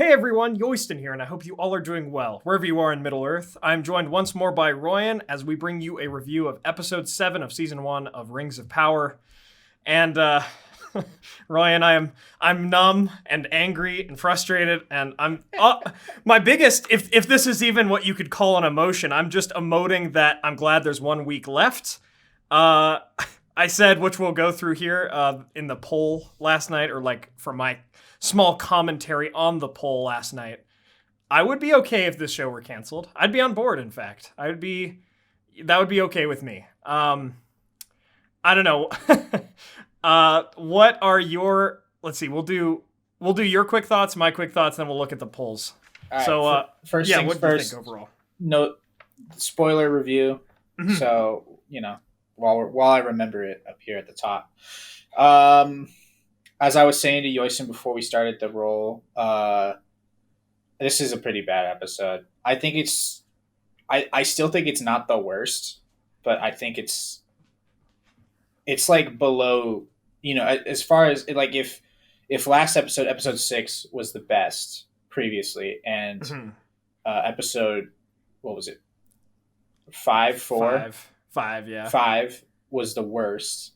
Hey everyone, Yoyston here, and I hope you all are doing well, wherever you are in Middle-earth. I'm joined once more by Royen as we bring you a review of Episode 7 of Season 1 of Rings of Power. And, Royen, I'm numb and angry and frustrated, and I'm... my biggest, if this is even what you could call an emotion, I'm just emoting that I'm glad there's 1 week left. I said, which we'll go through here in the poll last night, or like for my small commentary on the poll last night, I would be okay if this show were canceled. I'd be on board, in fact. That would be okay with me. I don't know. What are your, let's see, we'll do your quick thoughts, my quick thoughts, then we'll look at the polls. All right, so, first yeah, things what first, do you think overall? No spoiler review. Mhm. So, while I remember it up here at the top. As I was saying to Yoyson before we started the roll, this is a pretty bad episode. I think I still think it's not the worst, but I think it's like below, as far as like if last episode 6 was the best previously, and episode, what was it? 5 was the worst.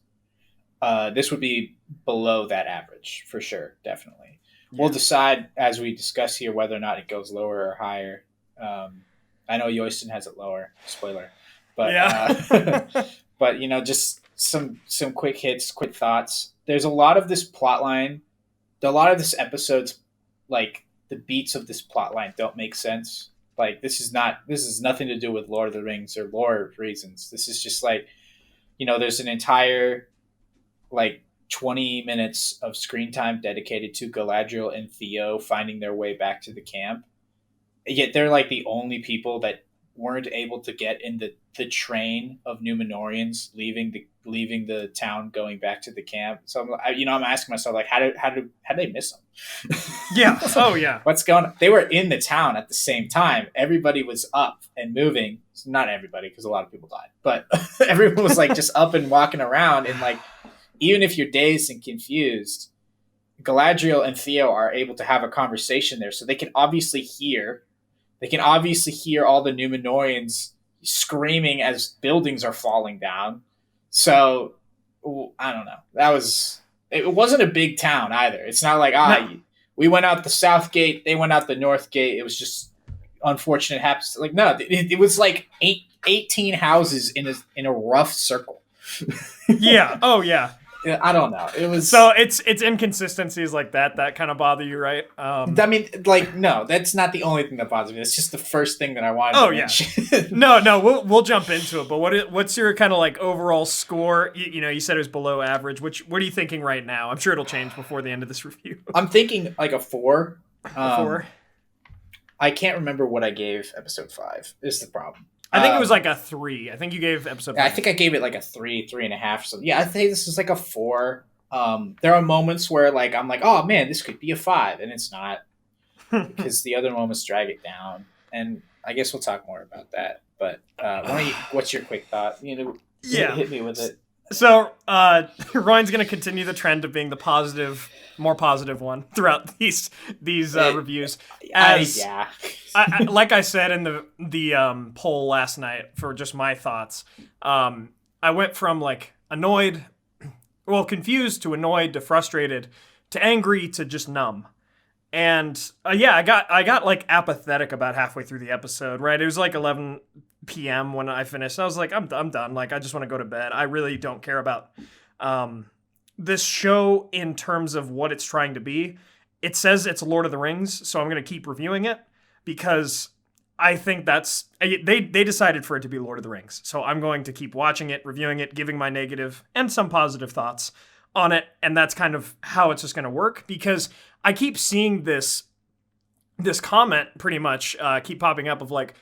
This would be below that average for sure, definitely. Yeah. We'll decide as we discuss here whether or not it goes lower or higher. I know Yoyston has it lower, spoiler, but yeah. but just some quick hits, quick thoughts. There's a lot of this plot line. A lot of this episode's, like, the beats of this plot line don't make sense. Like, this is nothing to do with Lord of the Rings or lore reasons. This is just like, there's an entire, like, 20 minutes of screen time dedicated to Galadriel and Theo finding their way back to the camp. Yet they're, like, the only people that weren't able to get in the train of Numenorians leaving the town going back to the camp. So I'm asking myself, like, how did they miss them? Yeah. Oh yeah. What's going on? They were in the town at the same time. Everybody was up and moving. Not everybody, because a lot of people died, but everyone was, like, just up and walking around. And, like, even if you're dazed and confused, Galadriel and Theo are able to have a conversation there, so they can obviously hear all the Numenorians screaming as buildings are falling down. So I don't know. It wasn't a big town either. It's not like we went out the south gate, they went out the north gate. It was just unfortunate happens. Like, no, it was like 18 houses in a rough circle. Yeah. Oh yeah. I don't know. It was so it's inconsistencies like that kind of bother you, right? I mean, like, no, that's not the only thing that bothers me. It's just the first thing that I wanted to mention. No, we'll jump into it. But what's your kind of, like, overall score? You said it was below average. What are you thinking right now? I'm sure it'll change before the end of this review. I'm thinking like a 4. A 4. I can't remember what I gave episode 5. Is the problem. I think it was like a 3. I think you gave episode 5. I think I gave it like a 3.5. So yeah, I think this is like a 4. There are moments where, like, I'm like, oh man, this could be a 5, and it's not, because the other moments drag it down. And I guess we'll talk more about that. But what's your quick thought? Hit me with it. So Ryan's going to continue the trend of being the more positive one throughout these reviews. Like I said in the poll last night for just my thoughts, I went from, like, confused to annoyed to frustrated to angry to just numb. And I got like apathetic about halfway through the episode, right? It was like 11 p.m. when I finished. I was like, I'm done. Like, I just want to go to bed. I really don't care about this show in terms of what it's trying to be. It says it's Lord of the Rings, so I'm going to keep reviewing it because I think they decided for it to be Lord of the Rings. So I'm going to keep watching it, reviewing it, giving my negative and some positive thoughts on it, and that's kind of how it's just going to work, because I keep seeing this comment pretty much keep popping up of, like,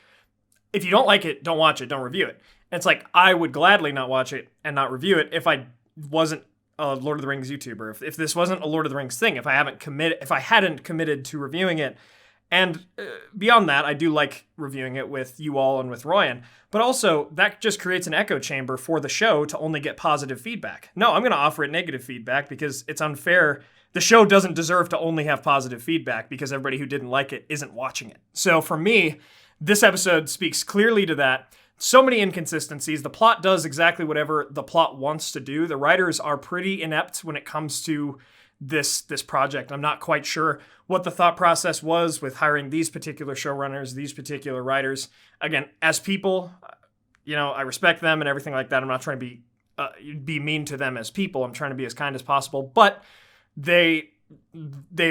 if you don't like it, don't watch it, don't review it. And it's like, I would gladly not watch it and not review it if I wasn't a Lord of the Rings YouTuber. If this wasn't a Lord of the Rings thing, if I hadn't committed to reviewing it And beyond that, I do like reviewing it with you all and with Royen. But also, that just creates an echo chamber for the show to only get positive feedback. No, I'm going to offer it negative feedback because it's unfair. The show doesn't deserve to only have positive feedback because everybody who didn't like it isn't watching it. So for me, this episode speaks clearly to that. So many inconsistencies. The plot does exactly whatever the plot wants to do. The writers are pretty inept when it comes to this project. I'm not quite sure what the thought process was with hiring these particular showrunners, these particular writers. Again, as people, I respect them and everything like that. I'm not trying to be mean to them as people. I'm trying to be as kind as possible. But they've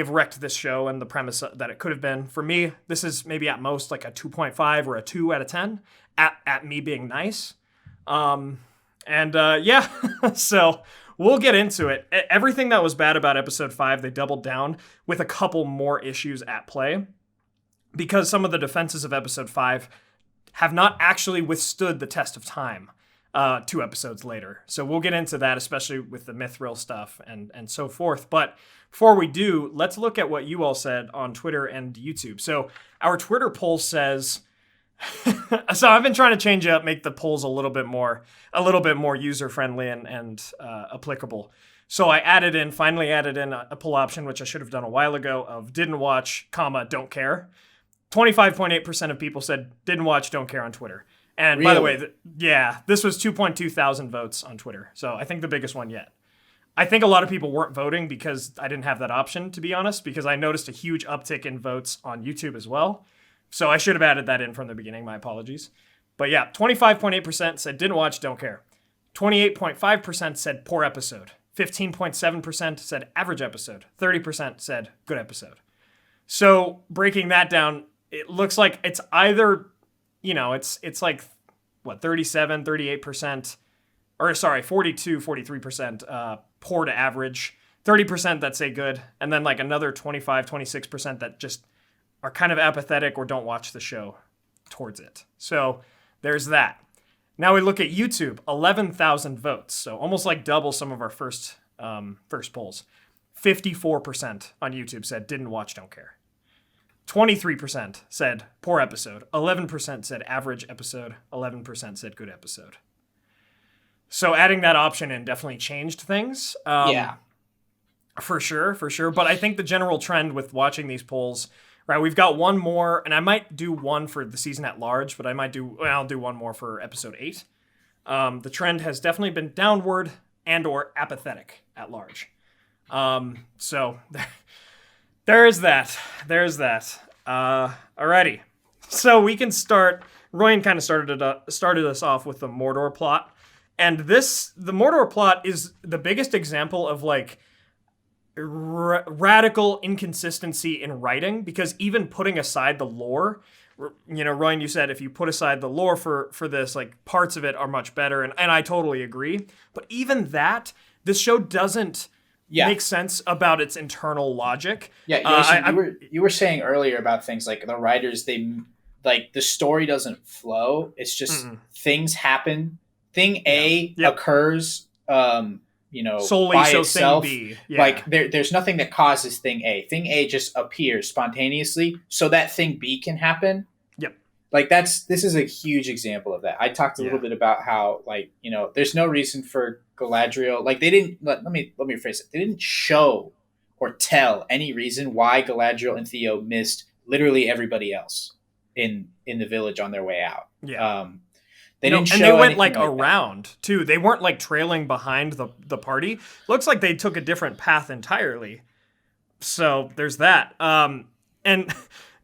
wrecked this show and the premise that it could have been. For me, this is maybe at most like a 2.5 or a 2 out of 10 at me being nice. So we'll get into it. Everything that was bad about episode 5, they doubled down with a couple more issues at play because some of the defenses of episode 5 have not actually withstood the test of time 2 episodes later. So we'll get into that, especially with the Mithril stuff and so forth. But before we do, let's look at what you all said on Twitter and YouTube. So our Twitter poll says... So I've been trying to change up, make the polls a little bit more user-friendly and applicable. So I finally added in a poll option, which I should have done a while ago, of didn't watch, don't care. 25.8% of people said didn't watch, don't care on Twitter. And really? By the way, this was 2.2 thousand votes on Twitter. So I think the biggest one yet. I think a lot of people weren't voting because I didn't have that option, to be honest, because I noticed a huge uptick in votes on YouTube as well. So I should have added that in from the beginning. My apologies. But yeah, 25.8% said didn't watch, don't care. 28.5% said poor episode. 15.7% said average episode. 30% said good episode. So breaking that down, it looks like it's either, it's like, 37, 38%, 42, 43% poor to average. 30% that say good. And then like another 25, 26% that just are kind of apathetic or don't watch the show towards it. So there's that. Now we look at YouTube, 11,000 votes. So almost like double some of our first polls. 54% on YouTube said didn't watch, don't care. 23% said poor episode. 11% said average episode. 11% said good episode. So adding that option in definitely changed things. For sure. But I think the general trend with watching these polls... Right, we've got one more, and I might do one for the season at large, but I'll do one more for episode 8. The trend has definitely been downward and or apathetic at large. So there is that. Alrighty. So we can start. Royen kind of started us off with the Mordor plot, and the Mordor plot is the biggest example of like radical inconsistency in writing, because even putting aside the lore, Royen, you said if you put aside the lore for this, like parts of it are much better, and I totally agree. But even that, this show doesn't make sense about its internal logic. Yeah, you were saying earlier about things like the writers, the story doesn't flow. It's just things happen. Thing A occurs. Solely by so itself. Thing B. Yeah. Like there's nothing that causes thing A. Thing A just appears spontaneously so that thing B can happen. Yep. Like this is a huge example of that. I talked a little bit about how there's no reason for Galadriel. Like they didn't let me rephrase it. They didn't show or tell any reason why Galadriel and Theo missed literally everybody else in the village on their way out. Yeah. They didn't show and they went like around that too. They weren't like trailing behind the party. Looks like they took a different path entirely. So there's that. And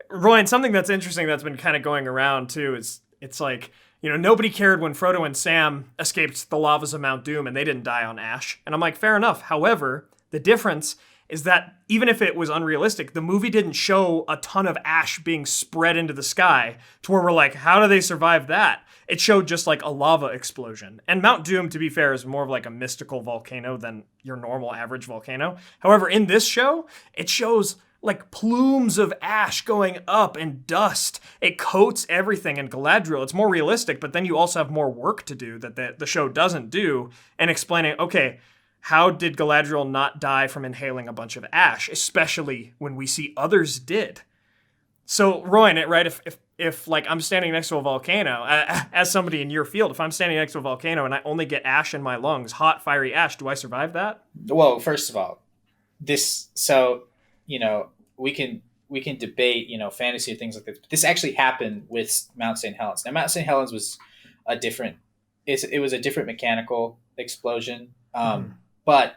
Royen, something that's interesting that's been kind of going around too is it's like, nobody cared when Frodo and Sam escaped the lavas of Mount Doom and they didn't die on Ash. And I'm like, fair enough. However, the difference is that even if it was unrealistic, the movie didn't show a ton of ash being spread into the sky to where we're like, how do they survive that? It showed just like a lava explosion. And Mount Doom, to be fair, is more of like a mystical volcano than your normal average volcano. However, in this show, it shows like plumes of ash going up and dust. It coats everything. And Galadriel, it's more realistic, but then you also have more work to do that the show doesn't do, and explaining, okay, how did Galadriel not die from inhaling a bunch of ash, especially when we see others did? So Royen, right? If like I'm standing next to a volcano, as somebody in your field, if I'm standing next to a volcano and I only get ash in my lungs, hot fiery ash, do I survive that? Well, first of all, this so we can debate fantasy or things like this. But this actually happened with Mount St. Helens. Now, Mount St. Helens was a different. It was a different mechanical explosion, but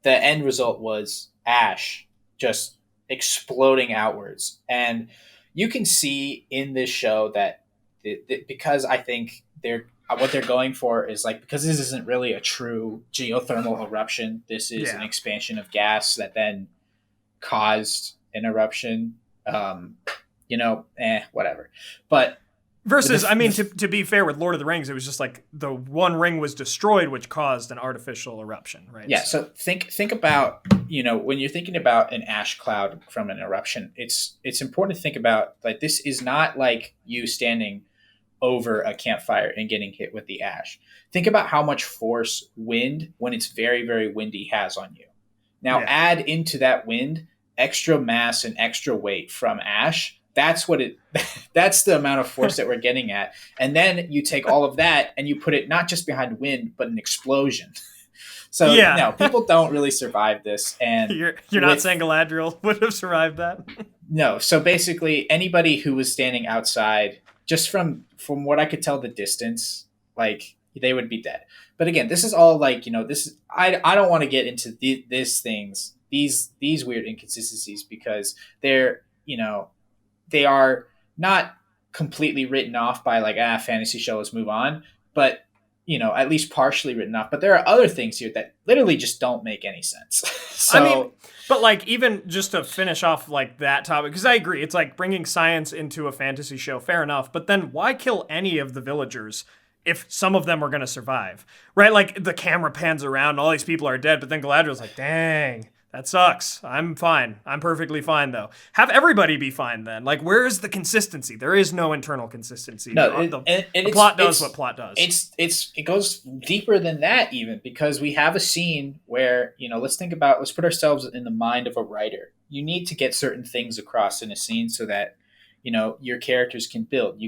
the end result was ash just exploding outwards, and you can see in this show that because I think what they're going for is like, because this isn't really a true geothermal eruption. This is an expansion of gas that then caused an eruption. Whatever. But versus, I mean, to be fair with Lord of the Rings, it was just like the one ring was destroyed, which caused an artificial eruption, right? Yeah. So think about when you're thinking about an ash cloud from an eruption, it's important to think about like this is not like you standing over a campfire and getting hit with the ash. Think about how much force wind, when it's very, very windy, has on you. Now add into that wind extra mass and extra weight from ash. That's the amount of force that we're getting at. And then you take all of that and you put it not just behind wind, but an explosion. So no, people don't really survive this. And you're not saying Galadriel would have survived that? No. So basically anybody who was standing outside, just from what I could tell the distance, like they would be dead. But again, this is all like, this is, I don't want to get into these things, these weird inconsistencies, because they're, they are not completely written off by like, fantasy show, let's move on. But, at least partially written off. But there are other things here that literally just don't make any sense. So, I mean, but like even just to finish off like that topic, because I agree, it's like bringing science into a fantasy show, fair enough. But then why kill any of the villagers if some of them are going to survive, right? Like the camera pans around, all these people are dead, but then Galadriel's like, dang, that sucks. I'm fine. I'm perfectly fine, though. Have everybody be fine, then. Like, where is the consistency? There is no internal consistency. No, the plot does what plot does. It goes deeper than that, even, because we have a scene where, let's put ourselves in the mind of a writer. You need to get certain things across in a scene so that, your characters can build.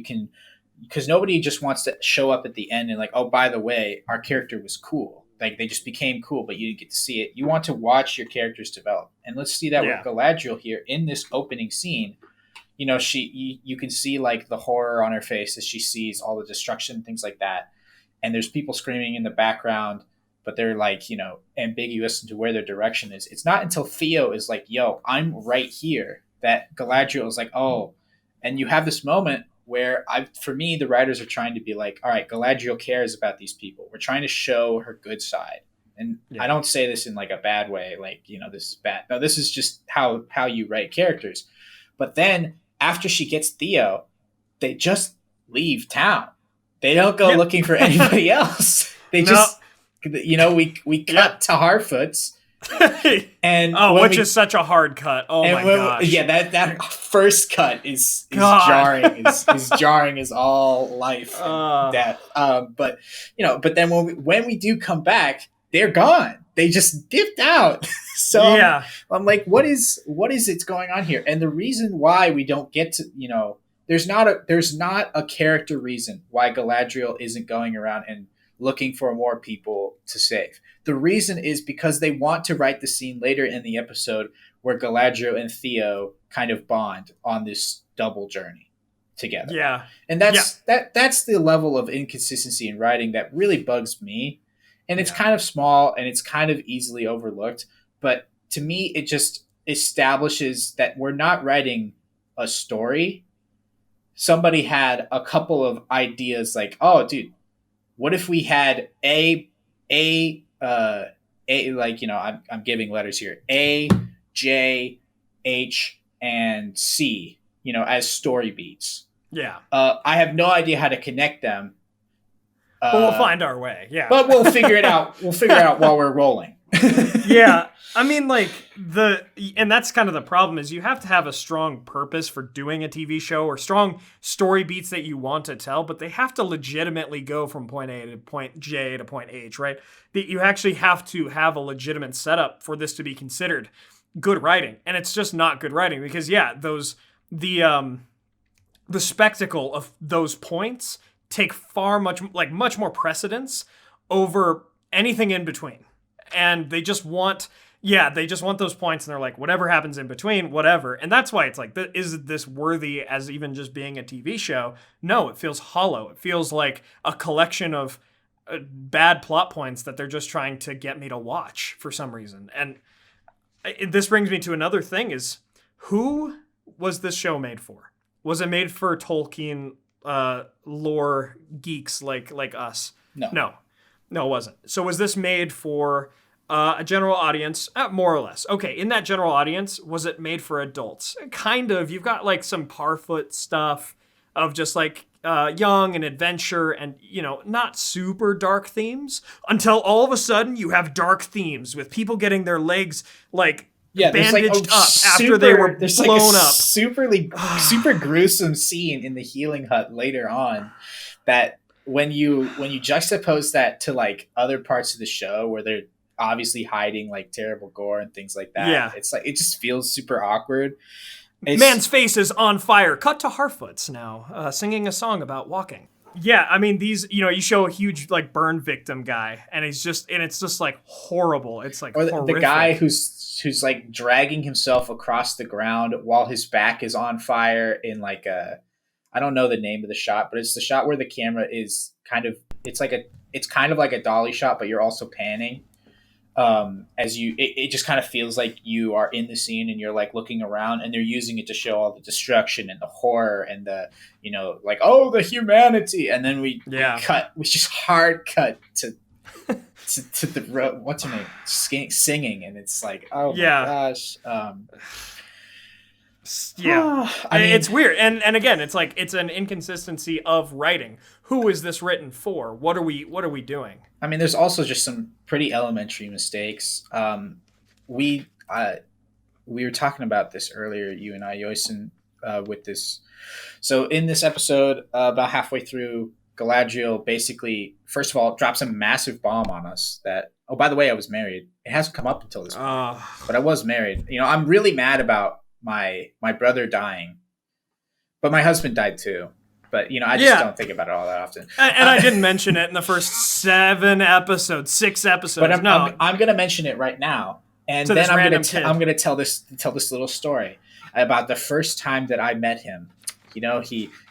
Because nobody just wants to show up at the end and like, oh, by the way, our character was cool. Like they just became cool, but you didn't get to see it. You want to watch your characters develop. And let's see that with Galadriel here in this opening scene. You can see like the horror on her face as she sees all the destruction, things like that. And there's people screaming in the background, but they're like, ambiguous into where their direction is. It's not until Theo is like, yo, I'm right here, that Galadriel is like, oh, and you have this moment where for me, the writers are trying to be like, all right, Galadriel cares about these people. We're trying to show her good side. And I don't say this in like a bad way, like, this is bad. No, this is just how you write characters. But then after she gets Theo, they just leave town. They don't go looking for anybody else. They just, we cut to Harfoot's. And which is such a hard cut. Oh my gosh. Yeah, that first cut is jarring. is jarring as all life and death. But then when we do come back, they're gone. They just dipped out. So I'm like, what is it's going on here? And the reason why we don't get to, there's not a character reason why Galadriel isn't going around and looking for more people to save. The reason is because they want to write the scene later in the episode where Galadriel and Theo kind of bond on this double journey together. Yeah. And that's the level of inconsistency in writing that really bugs me. And it's kind of small and it's kind of easily overlooked. But to me, it just establishes that we're not writing a story. Somebody had a couple of ideas like, oh, dude, what if we had I'm giving letters here, A, J, H, and C, as story beats. Yeah. I have no idea how to connect them. But we'll find our way. Yeah. But we'll figure it out. We'll figure it out while we're rolling. Yeah. I mean, like, and that's kind of the problem, is you have to have a strong purpose for doing a TV show, or strong story beats that you want to tell, but they have to legitimately go from point A to point J to point H, right? That you actually have to have a legitimate setup for this to be considered good writing. And it's just not good writing because, those the spectacle of those points take much more precedence over anything in between. And they just want those points, and they're like, whatever happens in between, whatever. And that's why it's like, is this worthy as even just being a TV show? No, it feels hollow. It feels like a collection of bad plot points that they're just trying to get me to watch for some reason. And this brings me to another thing is, who was this show made for? Was it made for Tolkien lore geeks like us? No, it wasn't. So was this made for a general audience? More or less. Okay, in that general audience, was it made for adults? Kind of. You've got like some Parfoot stuff of just like young and adventure and, not super dark themes, until all of a sudden you have dark themes with people getting their legs like bandaged up after they were blown up. Super gruesome scene in the healing hut later on that when you juxtapose that to like other parts of the show where they're obviously hiding like terrible gore and things like that, it's like it just feels super awkward. Man's face is on fire. Cut to Harfoots now, singing a song about walking. Yeah, I mean, these, you show a huge like burn victim guy, and it's just like horrible. It's like the guy who's like dragging himself across the ground while his back is on fire in like I don't know the name of the shot, but it's the shot where the camera is it's kind of like a dolly shot, but you're also panning. It just kind of feels like you are in the scene and you're like looking around, and they're using it to show all the destruction and the horror and the, like, oh, the humanity. And then we just hard cut to the, what's her name? Singing. And it's like, oh my gosh. I mean, it's weird. And again, it's like, it's an inconsistency of writing. Who is this written for? What are we doing? I mean, there's also just some pretty elementary mistakes. We were talking about this earlier, you and I, Yoisen, with this. So in this episode, about halfway through, Galadriel basically, first of all, drops a massive bomb on us that, oh, by the way, I was married. It hasn't come up until this point, but I was married. I'm really mad about my brother dying, but my husband died too. But, I just don't think about it all that often. And I didn't mention it in the first 6 episodes. But I'm going to mention it right now. And then I'm going to tell this little story about the first time that I met him.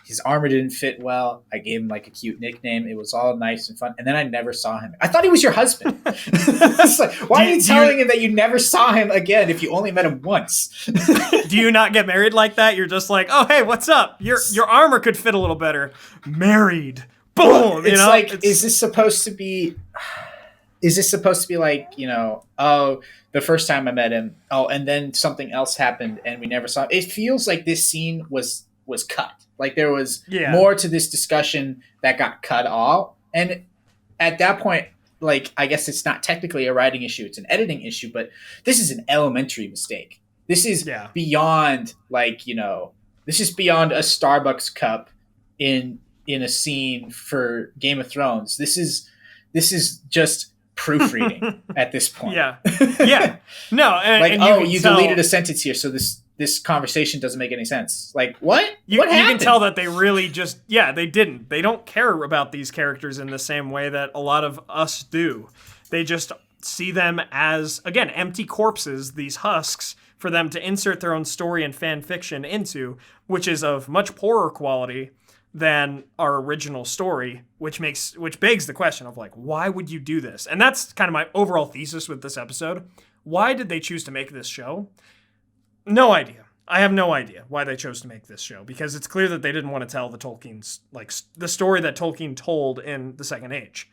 His armor didn't fit well. I gave him like a cute nickname. It was all nice and fun. And then I never saw him. I thought he was your husband. It's like, why are you telling him that you never saw him again if you only met him once? Do you not get married like that? You're just like, oh, hey, what's up? Your armor could fit a little better. Married. Boom. Well, it's like, is this supposed to be like, oh, the first time I met him, oh, and then something else happened and we never saw him. It feels like this scene was cut. Like there was more to this discussion that got cut off. And at that point, like, I guess it's not technically a writing issue, it's an editing issue, but this is an elementary mistake. This is beyond like, this is beyond a Starbucks cup in a scene for Game of Thrones. This is just proofreading at this point. Yeah. No. And you deleted a sentence here. So this conversation doesn't make any sense. Like, what? What happened? You can tell that they really just, they didn't. They don't care about these characters in the same way that a lot of us do. They just see them as, again, empty corpses, these husks, for them to insert their own story and fan fiction into, which is of much poorer quality than our original story, which begs the question of like, why would you do this? And that's kind of my overall thesis with this episode. Why did they choose to make this show? No idea. I have no idea why they chose to make this show, because it's clear that they didn't want to tell the story that Tolkien told in the Second Age.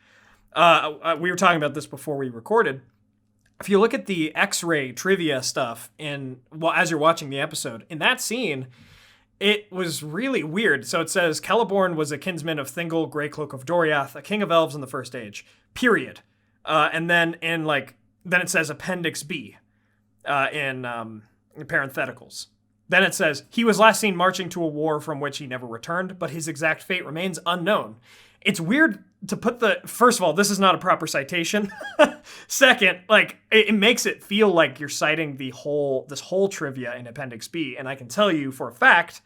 We were talking about this before we recorded. If you look at the X-ray trivia stuff as you're watching the episode, in that scene, it was really weird. So it says Celeborn was a kinsman of Thingol, Greycloak of Doriath, a king of elves in the First Age. Period. And then then it says Appendix B in parentheticals. Then it says, he was last seen marching to a war from which he never returned, but his exact fate remains unknown. It's weird to put first of all, this is not a proper citation. Second, like it makes it feel like you're citing this whole trivia in Appendix B, and I can tell you for a fact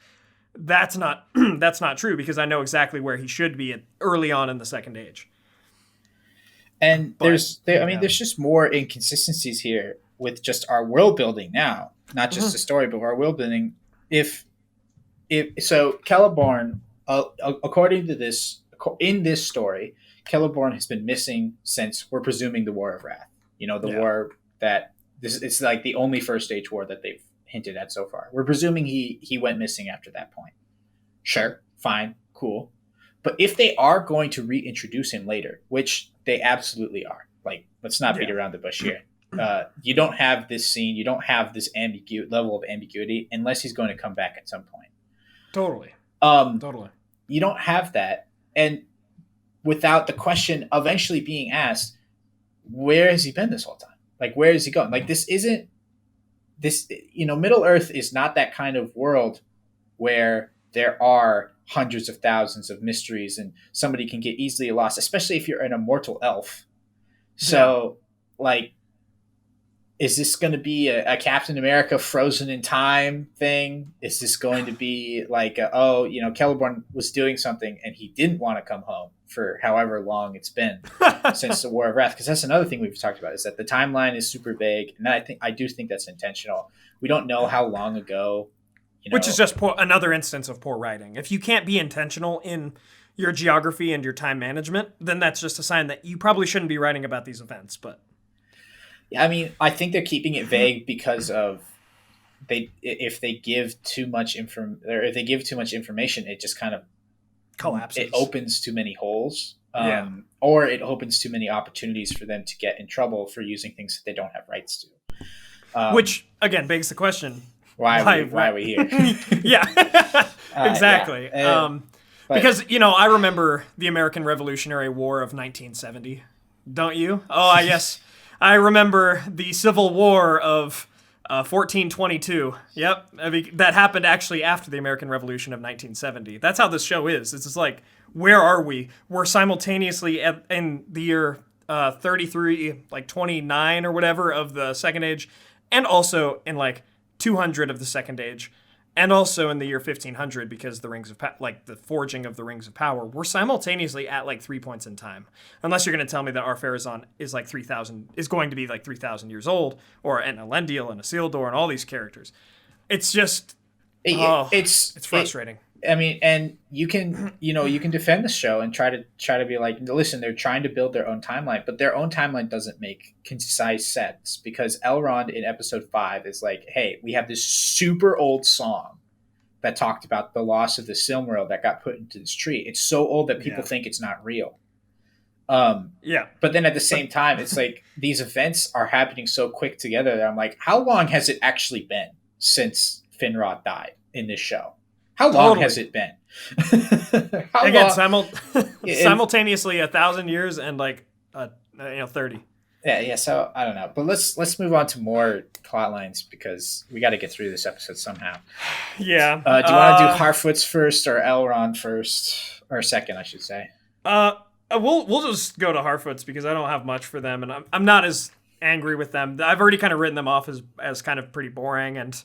that's not that's not true, because I know exactly where he should be early on in the Second Age. And there's just more inconsistencies here with just our world building now, not just the story, but our world building. If so, Celeborn, according to this, in this story, Celeborn has been missing since, we're presuming, the War of Wrath. You know, the war that it's like the only First Age war that they've hinted at so far. We're presuming he went missing after that point. Sure, fine, cool. But if they are going to reintroduce him later, which they absolutely are, like, let's not beat around the bush here. You don't have this scene, you don't have this level of ambiguity unless he's going to come back at some point. Totally. You don't have that, and without the question eventually being asked, where has he been this whole time? Like, where is he going? Like, Middle Earth is not that kind of world where there are hundreds of thousands of mysteries and somebody can get easily lost, especially if you're an immortal elf. So, like, is this going to be a Captain America frozen in time thing? Is this going to be like, Celeborn was doing something and he didn't want to come home for however long it's been since the War of Wrath? Because that's another thing we've talked about, is that the timeline is super vague. And I do think that's intentional. We don't know how long ago. Which is just another instance of poor writing. If you can't be intentional in your geography and your time management, then that's just a sign that you probably shouldn't be writing about these events. But I mean, I think they're keeping it vague because of if they give too much information, it just kind of collapses. It opens too many holes, or it opens too many opportunities for them to get in trouble for using things that they don't have rights to. Which again begs the question: Why are we here? Exactly. Because I remember the American Revolutionary War of 1970. Don't you? Oh, yes. I remember the Civil War of 1422. Yep. I mean, that happened actually after the American Revolution of 1970. That's how this show is. It's just like, where are we? We're simultaneously in the year 33, like 29 or whatever of the Second Age, and also in like 200 of the Second Age, and also in the year 1500, because the Rings of the forging of the Rings of Power, we're simultaneously at like 3 points in time. Unless you're going to tell me that Ar-Pharazôn is like 3,000, is going to be like 3,000 years old, or an Elendil and a Isildur and all these characters. It's just, it's frustrating. And you can defend the show and try to be like, listen, they're trying to build their own timeline, but their own timeline doesn't make concise sense, because Elrond in episode 5 is like, hey, we have this super old song that talked about the loss of the Silmaril that got put into this tree. It's so old that people think it's not real. But then at the same time, it's like these events are happening so quick together that I'm like, how long has it actually been since Finrod died in this show? How long has it been? Simultaneously 1,000 years and like 30. Yeah. So I don't know, but let's move on to more plot lines, because we got to get through this episode somehow. Yeah. Do you want to do Harfoots first or Elrond first, or second, I should say? We'll just go to Harfoots, because I don't have much for them, and I'm not as angry with them. I've already kind of written them off as kind of pretty boring, and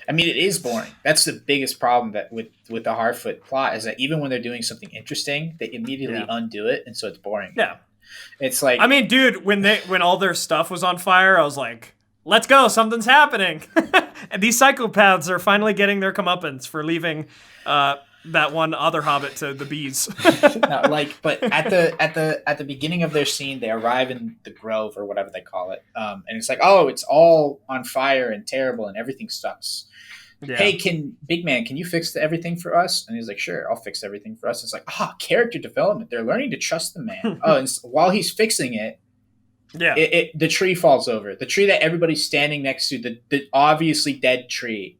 I mean, it is boring. That's the biggest problem that with the Harfoot plot, is that even when they're doing something interesting, they immediately undo it, and so it's boring. Yeah. It's like, I mean, dude, when all their stuff was on fire, I was like, let's go, something's happening. And these psychopaths are finally getting their comeuppance for leaving that one other hobbit to the bees. But at the beginning of their scene, they arrive in the grove or whatever they call it, and it's like, oh, it's all on fire and terrible and everything sucks. Yeah. Hey, big man, can you fix everything for us? And he's like, sure, I'll fix everything for us. It's like, character development. They're learning to trust the man. And while he's fixing it, the tree falls over. The tree that everybody's standing next to, the obviously dead tree.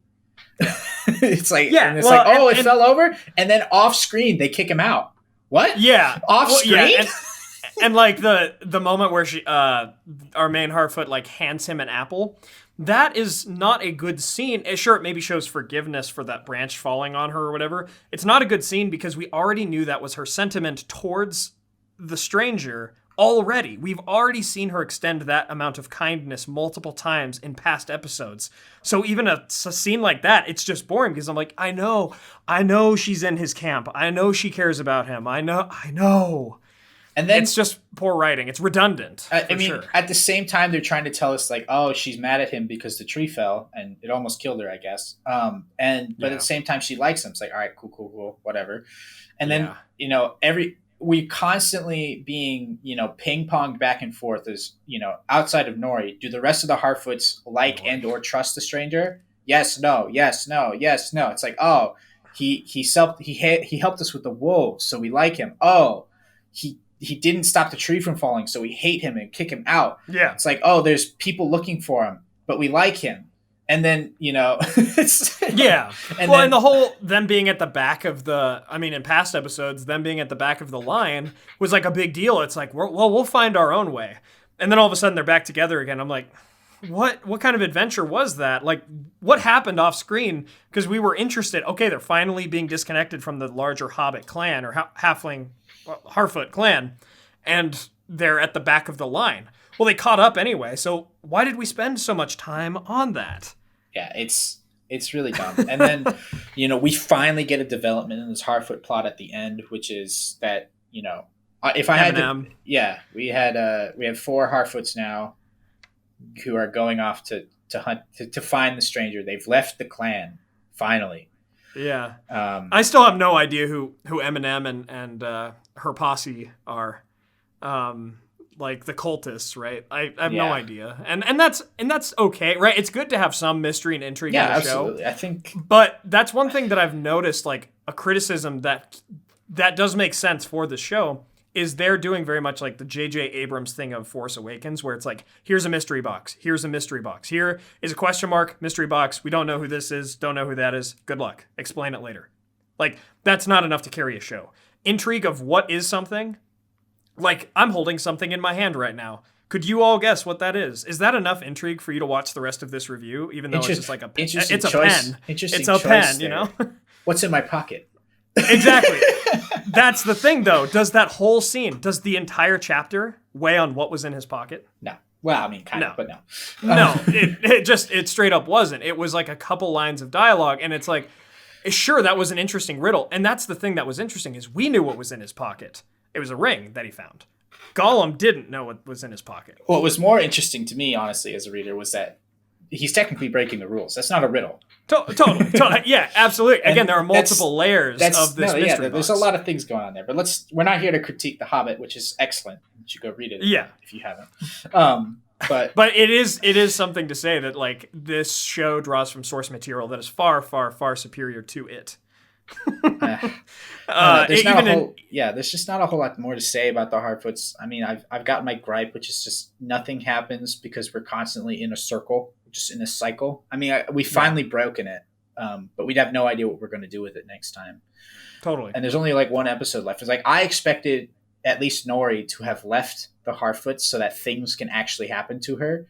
Yeah. It's like, and it's it fell over, and then off screen they kick him out. What? Yeah, off screen. Yeah. And like the moment where our main Harfoot like hands him an apple, that is not a good scene. Sure, it maybe shows forgiveness for that branch falling on her or whatever. It's not a good scene, because we already knew that was her sentiment towards the stranger already. We've already seen her extend that amount of kindness multiple times in past episodes. So even a scene like that, it's just boring because I'm like, I know she's in his camp. I know she cares about him. I know. And then it's just poor writing. It's redundant. Sure. At the same time, they're trying to tell us like, oh, she's mad at him because the tree fell and it almost killed her, I guess. But at the same time, she likes him. It's like, all right, cool, whatever. And then we constantly being ping ponged back and forth as outside of Nori. Do the rest of the Harfoots and or trust the stranger? Yes, no, yes, no, yes, no. It's like, oh, he helped us with the wolves, so we like him. Oh, he didn't stop the tree from falling, so we hate him and kick him out. Yeah. It's like, oh, there's people looking for him, but we like him. And then, it's... Yeah. And the whole, them being at the back of in past episodes, them being at the back of the line was like a big deal. It's like, we'll find our own way. And then all of a sudden they're back together again. I'm like, what kind of adventure was that? Like, what happened off screen? Because we were interested. Okay, they're finally being disconnected from the larger Hobbit clan or halfling Harfoot clan, and they're at the back of the line. Well, they caught up anyway, so why did we spend so much time on that? Yeah, it's really dumb. And then, we finally get a development in this Harfoot plot at the end, which is that, if I had to... Yeah, we have 4 Harfoots now who are going off to hunt, to find the stranger. They've left the clan, finally. Yeah. I still have no idea who Eminem and her posse are. Like the cultists, right? I have no idea. And that's okay, right? It's good to have some mystery and intrigue in the absolutely. show. I think, but that's one thing that I've noticed, like a criticism that does make sense for the show is they're doing very much like the J.J. Abrams thing of Force Awakens, where it's like, here's a mystery box, here's a mystery box, here is a question mark, mystery box, we don't know who this is, don't know who that is, good luck, explain it later. Like, that's not enough to carry a show. Intrigue of what is something, like, I'm holding something in my hand right now. Could you all guess what that is? Is that enough intrigue for you to watch the rest of this review, even though it's just like a pen? It's a pen. It's a pen, What's in my pocket? Exactly. That's the thing, though. Does that whole scene, does the entire chapter weigh on what was in his pocket? No. Well, I mean, kind of, but no. No, it straight up wasn't. It was like a couple lines of dialogue, and it's like, sure, that was an interesting riddle. And that's the thing that was interesting, is we knew what was in his pocket. It was a ring that he found. Gollum didn't know what was in his pocket. What was more interesting to me, honestly, as a reader, was that he's technically breaking the rules. That's not a riddle. Totally. Yeah, absolutely. Again, there are multiple layers of this mystery box. There's a lot of things going on there. But we're not here to critique The Hobbit, which is excellent. You should go read it if you haven't. But it is something to say that like this show draws from source material that is far, far, far superior to it. There's just not a whole lot more to say about the Harfoots. I mean, I've got my gripe, which is just nothing happens because we're constantly in a circle, just in a cycle. I mean, we finally broken it, but we'd have no idea what we're going to do with it next time. Totally. And there's only like one episode left. It's like I expected at least Nori to have left the Harfoots so that things can actually happen to her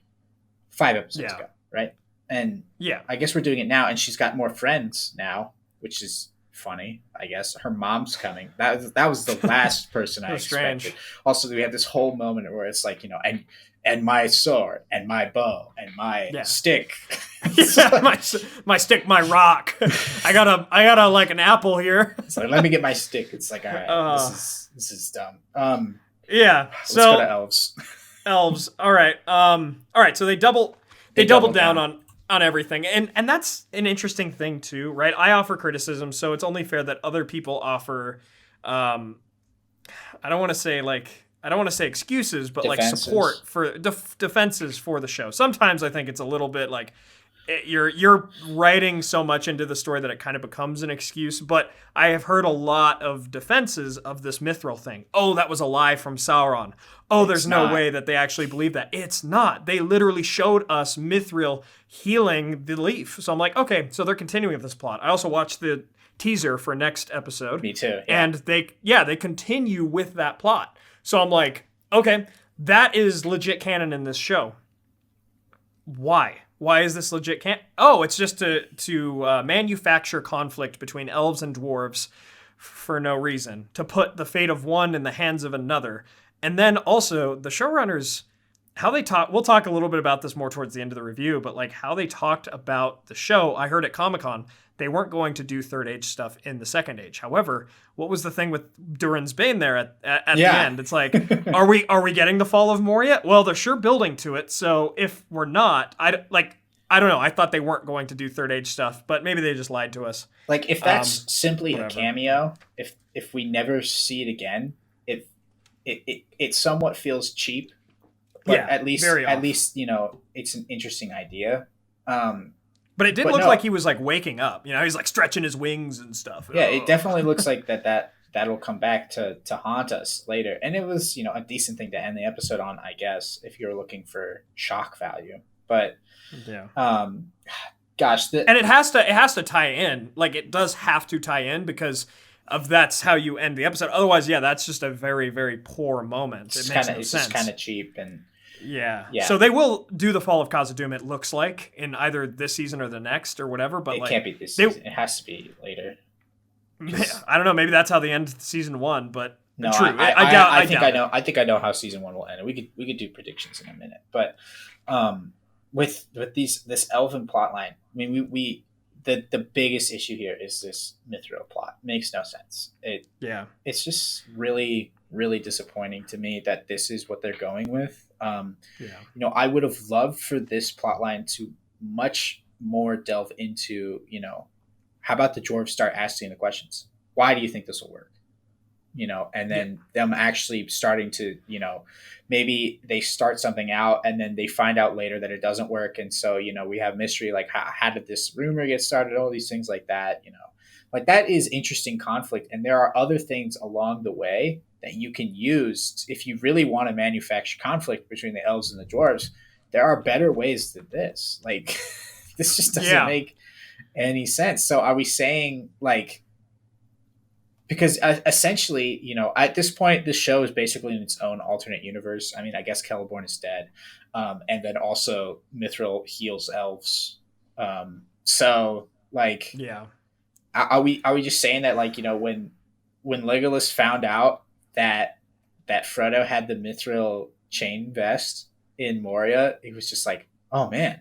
5 episodes ago, right? And I guess we're doing it now, and she's got more friends now, which is funny, I guess. Her mom's coming. That was the last person I expected. Strange. Also, we had this whole moment where it's like, and my sword and my bow and my stick. my stick, my rock. I got a like an apple here. It's like, let me get my stick. It's like, all right, this is dumb. Let's go to elves. Elves. All right. So they doubled down on everything. And that's an interesting thing too, right? I offer criticism, so it's only fair that other people offer, I don't want to say excuses, but defenses. Like support for defenses for the show. Sometimes I think it's a little bit like you're writing so much into the story that it kind of becomes an excuse. But I have heard a lot of defenses of this mithril thing. Oh, that was a lie from Sauron. Oh, there's no way that they actually believe that. It's not. They literally showed us mithril healing the leaf. So I'm like, okay, so they're continuing this plot. I also watched the teaser for next episode. Me too. Yeah. And they continue with that plot. So I'm like, okay, that is legit canon in this show. Why? Why is this legit Oh, it's just to manufacture conflict between elves and dwarves for no reason, to put the fate of one in the hands of another. And then also the showrunners, how they talk, we'll talk a little bit about this more towards the end of the review, but like how they talked about the show, I heard at Comic-Con, they weren't going to do Third Age stuff in the Second Age. However, what was the thing with Durin's Bane there at the end? It's like, are we getting the fall of Moria? Well, they're sure building to it. So if we're not, I don't know. I thought they weren't going to do Third Age stuff, but maybe they just lied to us. Like if that's simply whatever. a cameo, if we never see it again, it somewhat feels cheap. But at least it's an interesting idea. But it did look like he was like waking up. He's like stretching his wings and stuff. Yeah, it definitely looks like that'll come back to haunt us later. And it was, a decent thing to end the episode on, I guess, if you're looking for shock value. But gosh, and it has to tie in. Like it does have to tie in because of that's how you end the episode. Otherwise, that's just a very, very poor moment. It makes no sense. It's just kind of cheap and. Yeah. So they will do the Fall of Khazad-dûm, it looks like, in either this season or the next or whatever. But it can't be this season. It has to be later. I don't know. Maybe that's how they end season 1. But no, true. I think I know how season 1 will end. We could do predictions in a minute. But with this elven plotline, I mean, the biggest issue here is this Mithril plot. Makes no sense. It's just really, really disappointing to me that this is what they're going with. I would have loved for this plotline to much more delve into, how about the dwarves start asking the questions? Why do you think this will work? And then them actually starting to, maybe they start something out and then they find out later that it doesn't work. And so, we have mystery, like how did this rumor get started? All these things like that, like that is interesting conflict. And there are other things along the way that you can use if you really want to manufacture conflict between the elves and the dwarves. There are better ways than this. Like this just doesn't make any sense. So are we saying like, because essentially, at this point, the show is basically in its own alternate universe. I mean, I guess Celeborn is dead. And then also Mithril heals elves. So like, are we just saying that like, when Legolas found out that Frodo had the Mithril chain vest in Moria, he was just like, oh man,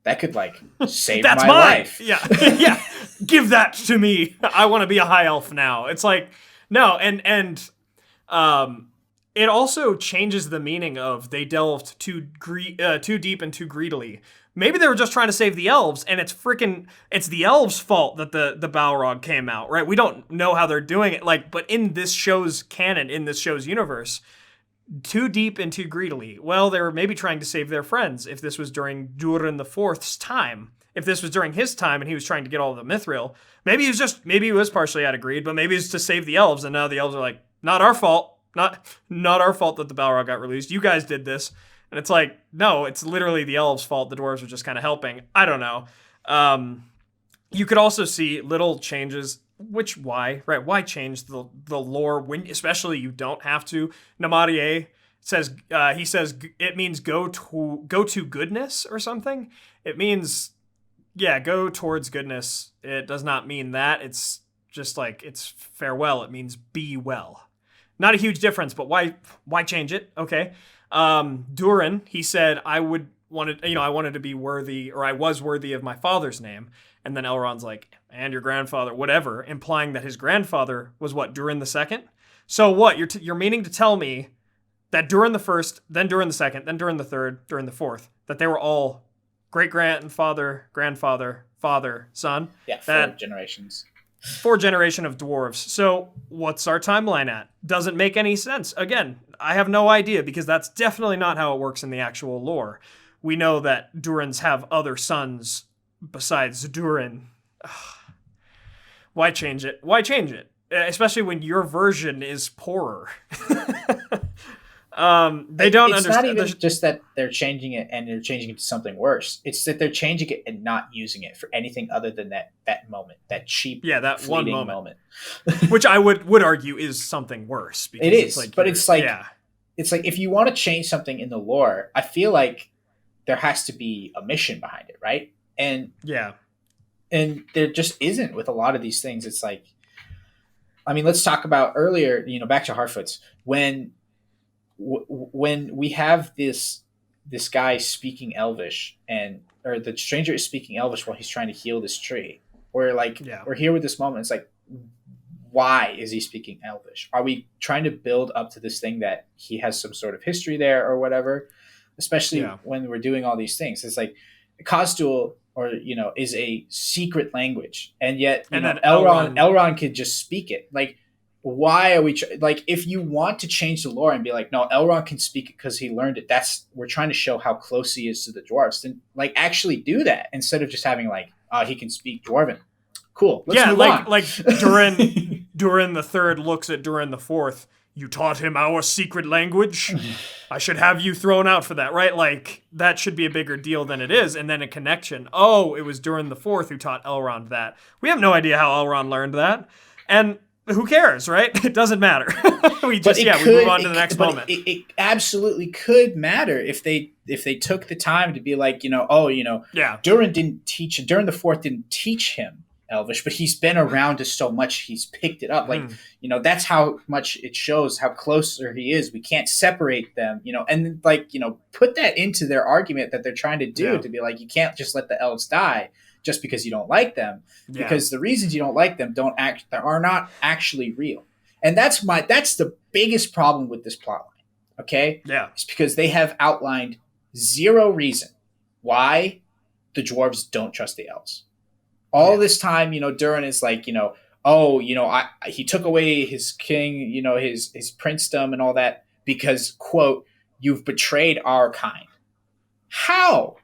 that could like save my life. Yeah. Give that to me. I want to be a high elf now. It's like, no. And it also changes the meaning of they delved too deep and too greedily. Maybe they were just trying to save the elves, and it's the elves' fault that the Balrog came out, right? We don't know how they're doing it, but in this show's canon, in this show's universe, too deep and too greedily. Well, they were maybe trying to save their friends. If this was during Durin IV's time, if this was during his time and he was trying to get all the Mithril, maybe he was partially out of greed, but maybe it's to save the elves, and now the elves are like, not our fault, not our fault that the Balrog got released. You guys did this. And it's like, no, it's literally the elves' fault. The dwarves were just kind of helping. I don't know. You could also see little changes. Why change the lore when, especially you don't have to. Namarier says it means go to goodness or something. It means go towards goodness. It does not mean that. It's just like it's farewell. It means be well. Not a huge difference, but why change it? Okay. Durin, he said, I wanted to be worthy, or I was worthy of my father's name. And then Elrond's like, and your grandfather, whatever, implying that his grandfather was what, Durin the Second? So what, you're meaning to tell me that Durin the First, then Durin the Second, then Durin the Third, Durin the Fourth, that they were all great-grandfather, grandfather, father, son? Yeah, 4 generations. 4 generation of dwarves. So what's our timeline at? Doesn't make any sense. Again, I have no idea because that's definitely not how it works in the actual lore. We know that Durins have other sons besides Durin. Why change it? Especially when your version is poorer. They don't understand. It's not even just that they're changing it and they're changing it to something worse. It's that they're changing it and not using it for anything other than that moment, that cheap, that one moment. Which I would argue is something worse. Because it is, it's like if you want to change something in the lore, I feel like there has to be a mission behind it, right? And there just isn't with a lot of these things. It's like, I mean, let's talk about earlier, back to Harfoot's, when we have this guy speaking Elvish, or the stranger is speaking Elvish while he's trying to heal this tree. We're here with this moment. It's like, why is he speaking Elvish? Are we trying to build up to this thing that he has some sort of history there or whatever? Especially when we're doing all these things, it's like Khazad-dûl, or is a secret language, and yet Elrond could just speak it. Like, why are we like, if you want to change the lore and be like, no, Elrond can speak it because he learned it, we're trying to show how close he is to the dwarves, then like actually do that instead of just having like, he can speak Dwarven. Cool. Let's move on. Like Durin the Third looks at Durin the Fourth. You taught him our secret language? I should have you thrown out for that, right? Like, that should be a bigger deal than it is. And then a connection. Oh, it was Durin the Fourth who taught Elrond that. We have no idea how Elrond learned that. And who cares, right? It doesn't matter. we move on to the next moment. It absolutely could matter if they took the time to be like, Durin the Fourth didn't teach him Elvish, but he's been around us so much, he's picked it up. Like, that's how much it shows how closer he is. We can't separate them, and like, put that into their argument that they're trying to do, to be like, you can't just let the elves die just because you don't like them, because the reasons you don't like them are not actually real. And that's the biggest problem with this plot line. Okay. Yeah. It's because they have outlined zero reason why the dwarves don't trust the elves. All this time, Durin is like, he took away his king, his princedom and all that because, quote, you've betrayed our kind. How?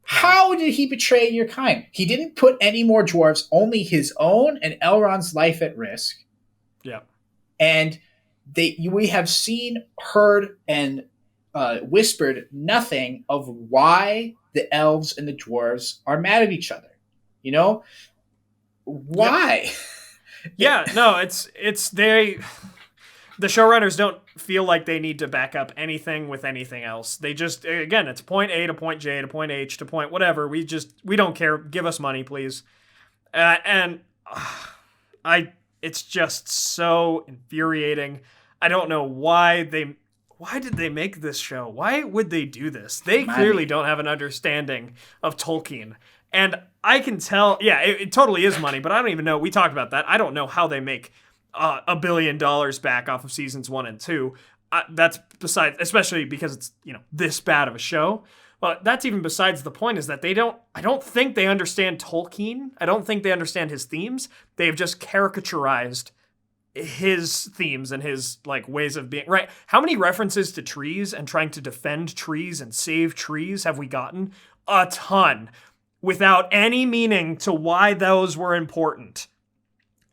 How did he betray your kind? He didn't put any more dwarves, only his own and Elrond's life at risk. Yeah. And we have seen, heard, and whispered nothing of why the elves and the dwarves are mad at each other. Why? No, the showrunners don't feel like they need to back up anything with anything else. They just, again, it's point A to point J to point H to point whatever. We don't care. Give us money, please. It's just so infuriating. I don't know why did they make this show? Why would they do this? They clearly don't have an understanding of Tolkien. And I can tell, it totally is money, but I don't even know. We talked about that. I don't know how they make $1 billion back off of seasons 1 and 2. That's besides, especially because it's, this bad of a show. But that's even besides the point, is that I don't think they understand Tolkien. I don't think they understand his themes. They've just caricaturized his themes and his like ways of being, right? How many references to trees and trying to defend trees and save trees have we gotten? A ton. Without any meaning to why those were important.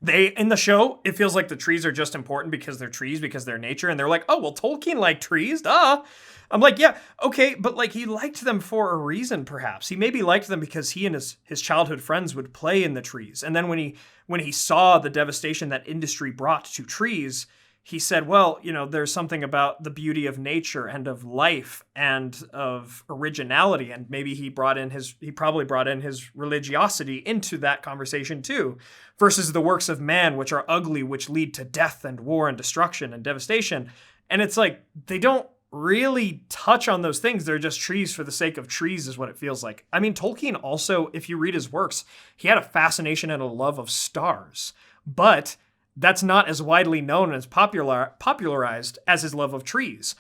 In the show, it feels like the trees are just important because they're trees, because they're nature, and they're like, oh, well, Tolkien liked trees, duh. I'm like, yeah, okay, but like he liked them for a reason, perhaps. He maybe liked them because he and his childhood friends would play in the trees. And then when he saw the devastation that industry brought to trees, he said, well, there's something about the beauty of nature and of life and of originality. And maybe he probably brought in his religiosity into that conversation too, versus the works of man, which are ugly, which lead to death and war and destruction and devastation. And it's like, they don't really touch on those things. They're just trees for the sake of trees is what it feels like. I mean, Tolkien also, if you read his works, he had a fascination and a love of stars, but that's not as widely known and as popularized as his love of trees.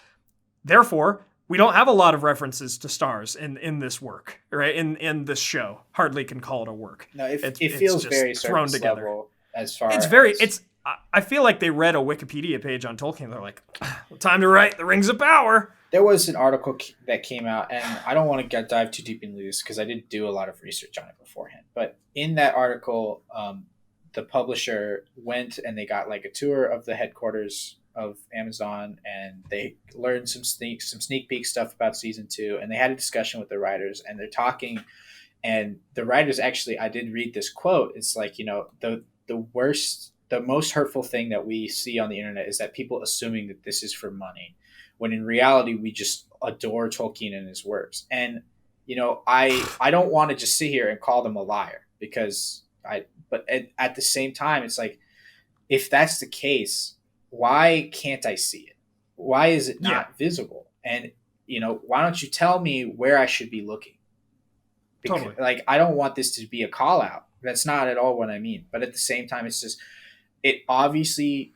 Therefore, we don't have a lot of references to stars in this work, right? In this show. Hardly can call it a work. No, it feels very thrown together. I feel like they read a Wikipedia page on Tolkien. They're like, time to write The Rings of Power. There was an article that came out, and I don't want to dive too deep into this because I didn't do a lot of research on it beforehand. But in that article, the publisher went and they got like a tour of the headquarters of Amazon, and they learned some sneak peek stuff about season 2, and they had a discussion with the writers, and they're talking, and the writers actually, I did read this quote. It's like, the most hurtful thing that we see on the internet is that people assuming that this is for money, when in reality we just adore Tolkien and his works. And I don't want to just sit here and call them a liar, but at the same time, it's like if that's the case, why can't I see it? Why is it not visible? And, why don't you tell me where I should be looking? Because, Totally. like, I don't want this to be a call out. That's not at all what I mean. But at the same time, it's just, it obviously,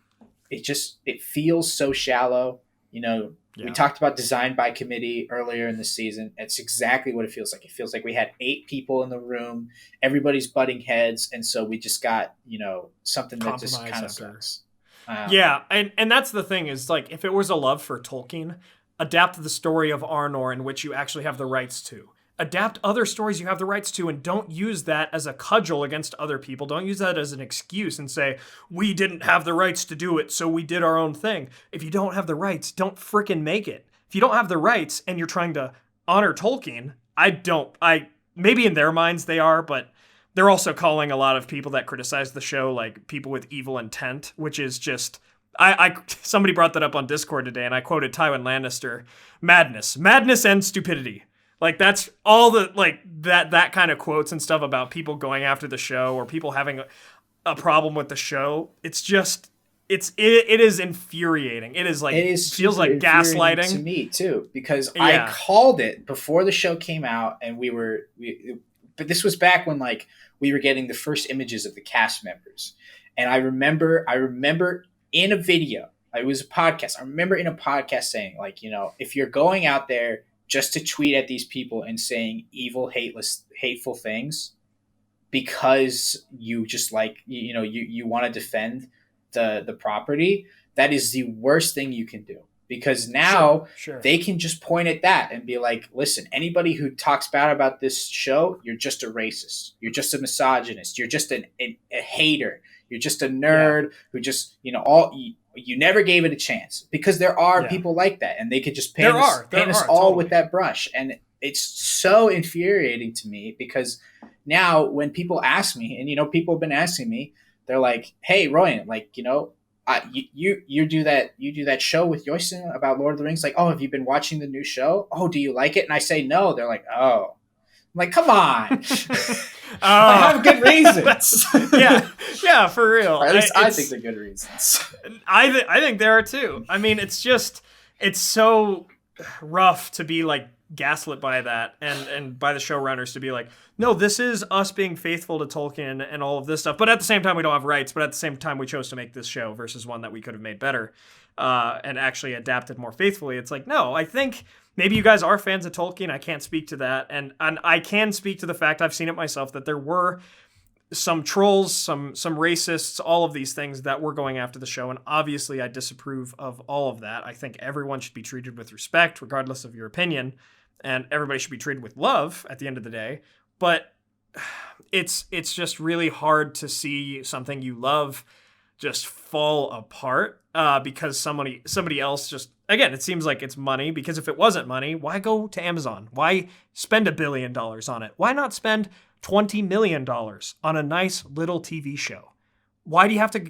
it feels so shallow. We talked about design by committee earlier in the season. It's exactly what it feels like. It feels like we had 8 people in the room, everybody's butting heads, and so we just got, something that just kind of sucks. Yeah, and that's the thing is, like, if it was a love for Tolkien, adapt the story of Arnor in which you actually have the rights to. Adapt other stories you have the rights to, and don't use that as a cudgel against other people. Don't use that as an excuse and say, we didn't have the rights to do it, so we did our own thing. If you don't have the rights, don't frickin' make it. If you don't have the rights and you're trying to honor Tolkien, maybe in their minds they are, but they're also calling a lot of people that criticize the show like people with evil intent, which is just... somebody brought that up on Discord today, and I quoted Tywin Lannister, madness and stupidity. Like, that's all the, like, that kind of quotes and stuff about people going after the show or people having a problem with the show. It's just, it is infuriating. It is like, feels like gaslighting. To me, too, because I called it before the show came out, and but this was back when, like, we were getting the first images of the cast members. And I remember in a video, it was a podcast. I remember in a podcast saying, like, if you're going out there just to tweet at these people and saying evil, hateful things because you just like, you want to defend the property, that is the worst thing you can do. Because now they can just point at that and be like, listen, anybody who talks bad about this show, you're just a racist. You're just a misogynist. You're just a hater. You're just a nerd who just, you never gave it a chance. Because there are people like that, and they could just paint us all with that brush. And it's so infuriating to me because now when people ask me, and, people have been asking me, they're like, hey, Royen, like, you do that show with Yosin about Lord of the Rings. Like, oh, have you been watching the new show? Oh, do you like it? And I say no. They're like, oh. I'm like, come on. I have good reasons. yeah, for real. Or at least I think they're good reasons. I think there are too. I mean, it's so rough to be like gaslit by that and by the showrunners to be like, no, this is us being faithful to Tolkien and all of this stuff. But at the same time, we don't have rights. But at the same time, we chose to make this show versus one that we could have made better and actually adapted more faithfully. It's like, no, I think maybe you guys are fans of Tolkien. I can't speak to that. And I can speak to the fact, I've seen it myself, that there were some trolls, some racists, all of these things that were going after the show. And obviously, I disapprove of all of that. I think everyone should be treated with respect, regardless of your opinion. And everybody should be treated with love at the end of the day. But it's just really hard to see something you love just fall apart because somebody else just, again, it seems like it's money, because if it wasn't money, why go to Amazon? Why spend $1 billion on it? Why not spend $20 million on a nice little TV show? Why do you have to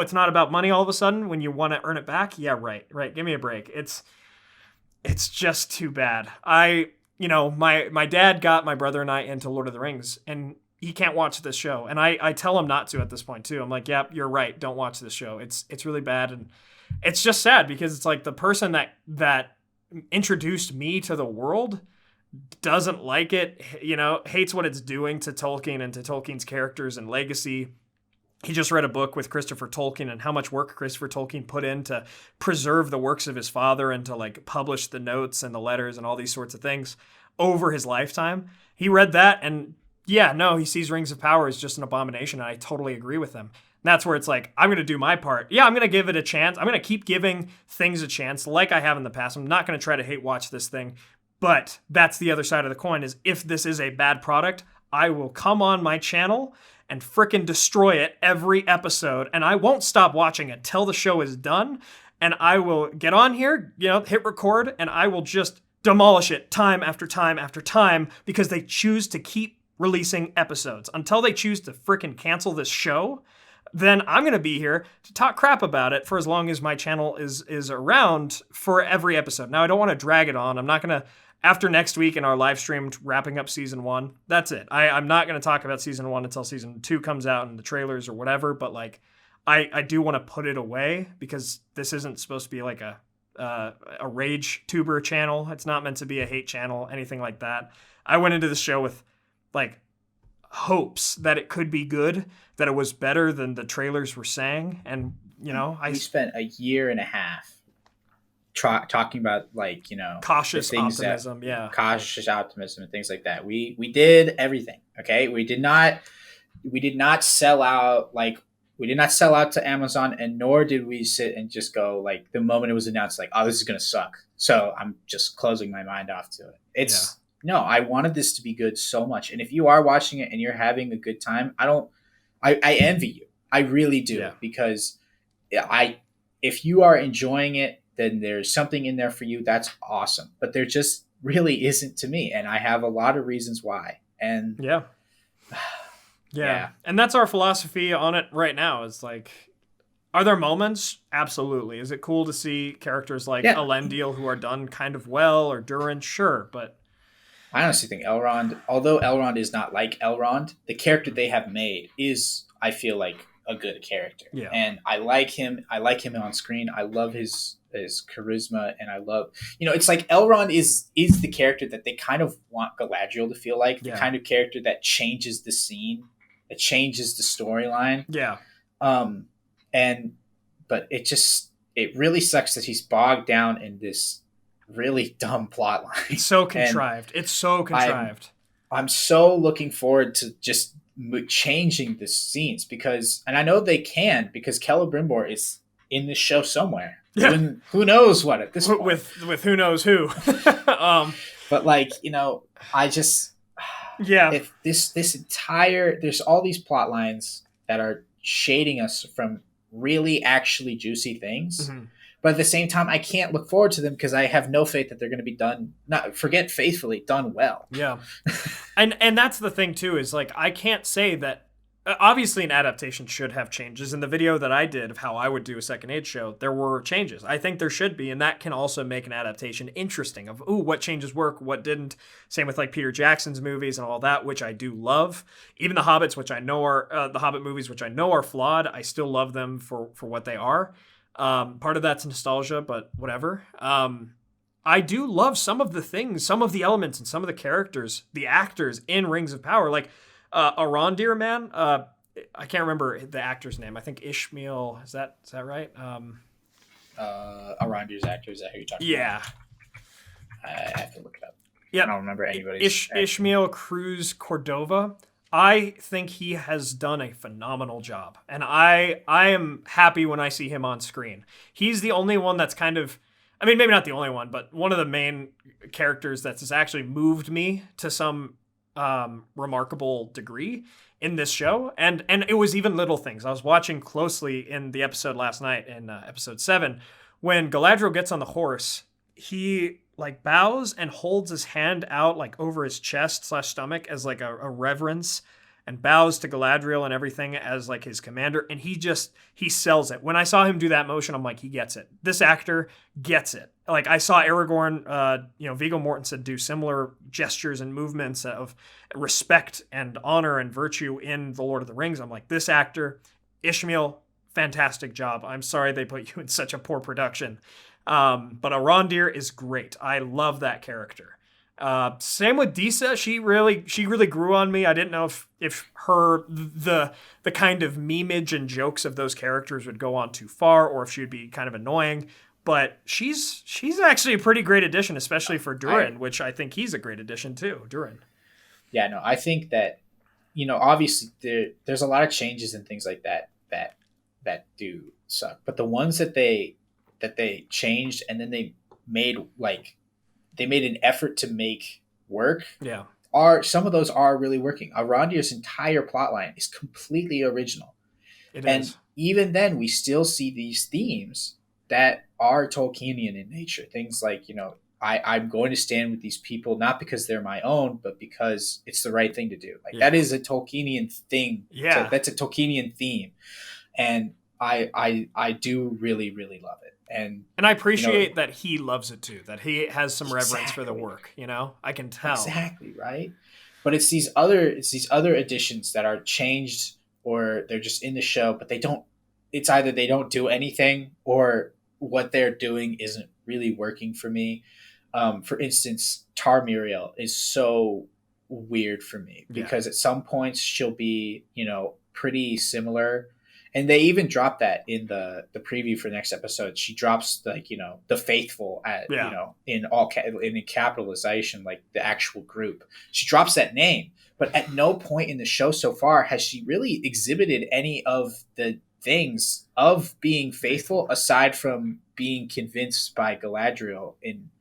it's not about money all of a sudden when you want to earn it back? Yeah, right. Give me a break. It's just too bad. My dad got my brother and I into Lord of the Rings, and he can't watch this show. And I tell him not to at this point too. I'm like, yeah, you're right. Don't watch this show. It's really bad. And it's just sad because it's like the person that introduced me to the world doesn't like it, hates what it's doing to Tolkien and to Tolkien's characters and legacy. He just read a book with Christopher Tolkien and how much work Christopher Tolkien put in to preserve the works of his father and to like publish the notes and the letters and all these sorts of things over his lifetime. He read that and he sees Rings of Power as just an abomination, and I totally agree with him. And that's where it's like, I'm going to do my part. Yeah, I'm going to give it a chance. I'm going to keep giving things a chance like I have in the past. I'm not going to try to hate watch this thing. But that's the other side of the coin, is if this is a bad product, I will come on my channel and frickin' destroy it every episode. And I won't stop watching it till the show is done. And I will get on here, hit record, and I will just demolish it time after time after time because they choose to keep releasing episodes. Until they choose to frickin' cancel this show, then I'm going to be here to talk crap about it for as long as my channel is around for every episode. Now, I don't want to drag it on. I'm not going to, after next week in our live stream wrapping up season 1, that's it. I'm not going to talk about season 1 until season 2 comes out and the trailers or whatever, but like, I do want to put it away because this isn't supposed to be like a rage tuber channel. It's not meant to be a hate channel, anything like that. I went into the show with like hopes that it could be good, that it was better than the trailers were saying, and we spent a year and a half talking about like cautious optimism, cautious optimism and things like that. We did everything. Okay, we did not sell out to Amazon, and nor did we sit and just go like the moment it was announced like, oh, this is gonna suck, so I'm just closing my mind off to it. No, I wanted this to be good so much, and if you are watching it and you're having a good time, I envy you. I really do, because if you are enjoying it, then there's something in there for you. That's awesome. But there just really isn't to me. And I have a lot of reasons why. And yeah. And that's our philosophy on it right now. Is like, are there moments? Absolutely. Is it cool to see characters like Elendil who are done kind of well, or Durin? Sure. But I honestly think Elrond, although Elrond is not like Elrond, the character they have made is, I feel like, a good character. Yeah. And I like him. I like him on screen. I love his charisma, and I love, it's like Elrond is the character that they kind of want Galadriel to feel like, the kind of character that changes the scene, that changes the storyline. Yeah. But it really sucks that he's bogged down in this really dumb plot line. It's so contrived. I'm so looking forward to just changing the scenes, because I know they can, because Celebrimbor is in this show somewhere. Yeah. Who knows what at this point. With who knows who. But like, I just if this entire, there's all these plot lines that are shading us from really actually juicy things. Mm-hmm. But at the same time, I can't look forward to them because I have no faith that they're going to be done, faithfully, done well. Yeah. And that's the thing, too, is like, I can't say that, obviously an adaptation should have changes. In the video that I did of how I would do a Second Age show, there were changes. I think there should be, and that can also make an adaptation interesting of, what changes work, what didn't. Same with like Peter Jackson's movies and all that, which I do love. Even the Hobbits, which I know are, the Hobbit movies, which I know are flawed, I still love them for what they are. Part of that's nostalgia, but whatever. I do love some of the things, some of the elements, and some of the characters, the actors in Rings of Power. Like Arondir, man. I can't remember the actor's name. I think Ishmael. Is that right? Arondir's actor. Is that who you're talking about? I have to look it up. Yeah, I don't remember anybody. Ishmael Cruz Cordova. I think he has done a phenomenal job, and I am happy when I see him on screen. He's the only one that's kind of, I mean, maybe not the only one, but one of the main characters that's actually moved me to some remarkable degree in this show. And it was even little things. I was watching closely in the episode last night, in episode 7, when Galadriel gets on the horse, he like bows and holds his hand out like over his chest/stomach as like a reverence, and bows to Galadriel and everything as like his commander. And he sells it. When I saw him do that motion, I'm like, he gets it. This actor gets it. Like I saw Aragorn, Viggo Mortensen do similar gestures and movements of respect and honor and virtue in The Lord of the Rings. I'm like, this actor, Ishmael, fantastic job. I'm sorry they put you in such a poor production. But Arondir is great. I love that character. Same with Disa. She really grew on me. I didn't know if the kind of memeage and jokes of those characters would go on too far, or if she would be kind of annoying. But she's actually a pretty great addition, especially for Durin, which I think he's a great addition too. Durin. Yeah, no, I think that, obviously there's a lot of changes and things like that do suck. But the ones that they changed and then they made an effort to make work. Yeah. Some of those are really working. Arondir's entire plotline is completely original. And even then we still see these themes that are Tolkienian in nature. Things like, I'm going to stand with these people, not because they're my own, but because it's the right thing to do. That is a Tolkienian thing. Yeah. That's a Tolkienian theme. And I do really, really love it. And I appreciate that he loves it too, that he has some reverence for the work, I can tell. Exactly, right? But it's these other additions that are changed, or they're just in the show, but they don't it's either they don't do anything or what they're doing isn't really working for me. For instance, Tar Muriel is so weird for me because at some points she'll be, pretty similar. And they even drop that in the preview for the next episode. She drops the faithful at, in in capitalization, like the actual group. She drops that name, but at no point in the show so far has she really exhibited any of the things of being faithful aside from being convinced by Galadriel in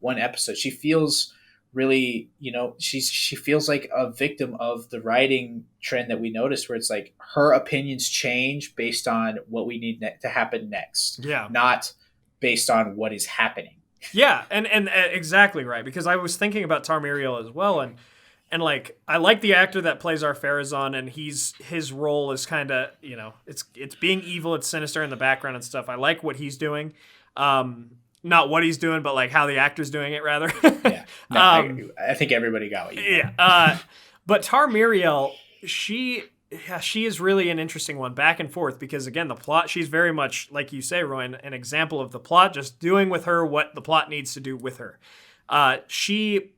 one episode. She feels really, she feels like a victim of the writing trend that we noticed, where it's like her opinions change based on what we need to happen next, not based on what is happening. And exactly right, because I was thinking about Tar Muriel as well, and like I like the actor that plays our Pharazôn, and his role is kind of, it's being evil, it's sinister in the background and stuff. I like what he's doing. Not what he's doing, but like how the actor's doing it, rather. I think everybody got what you got. But Tar Muriel, she is really an interesting one, back and forth, because again, the plot, she's very much, like you say, Royen, an example of the plot just doing with her what the plot needs to do with her. She